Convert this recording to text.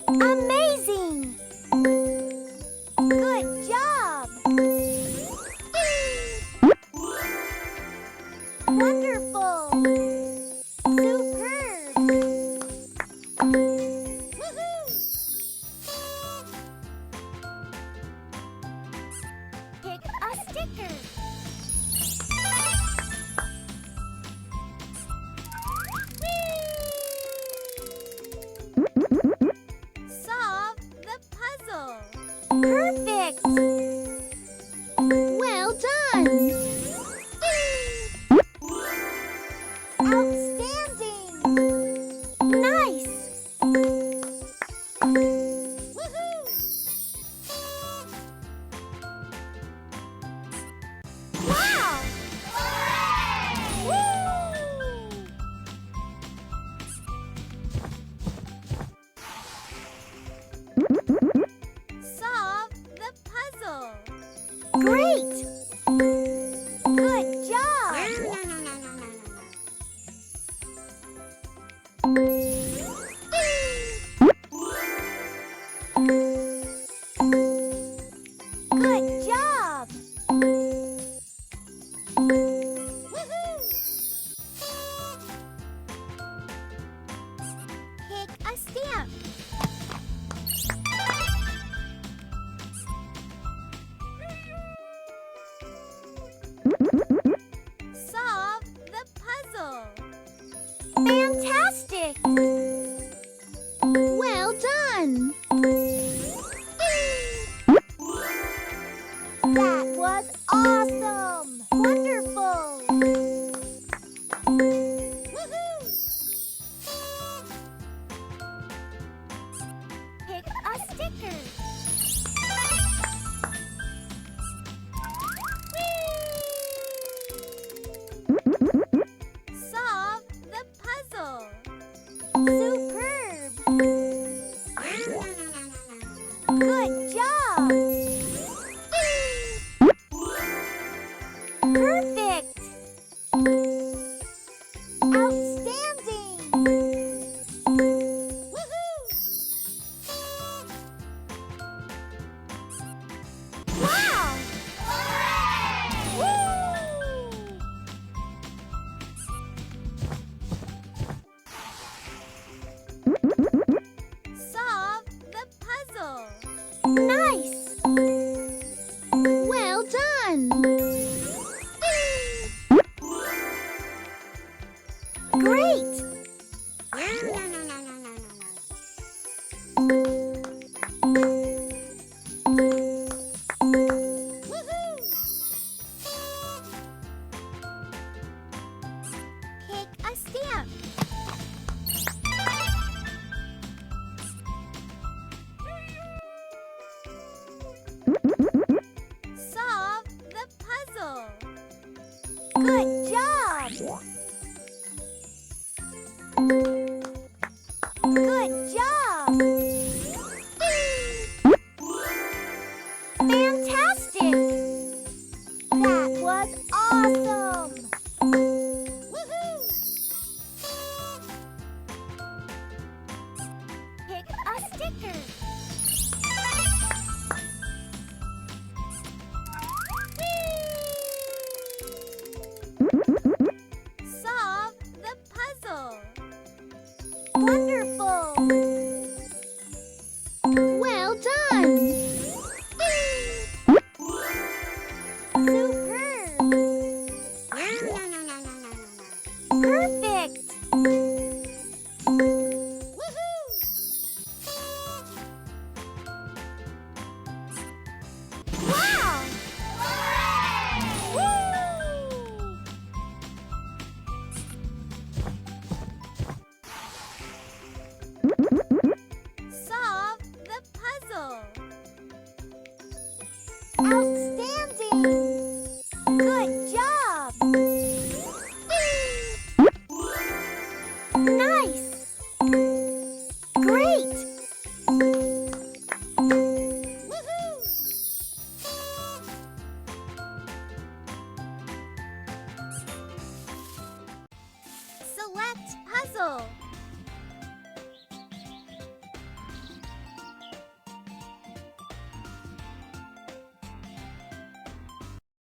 Amazing! Good job! Wonderful! Superb! Woohoo! Pick a sticker. Solve the puzzle. Perfect! Well done! Outstanding! Nice! Woohoo! Wow! Woo! Solve the puzzle. Great! Good job! Good job! Woohoo! Pick a stamp. Solve the puzzle. Fantastic! Well done! That was awesome! Wonderful! Woohoo! Pick a sticker. Solve the puzzle. Superb! Good job! Perfect! Outstanding! Woohoo! Wow! Woo! Solve the puzzle. Nice! Well done! Great! Woohoo! Pick a stamp. Solve the puzzle. Good job! Good job! Fantastic! That was awesome! Woohoo! Pick a sticker. Solve the puzzle. Wonderful! Well done! Superb! Perfect! Woohoo! Wow! Woo! Solve the puzzle. Outstanding! Good job! Nice! Great! Woohoo! Select puzzle.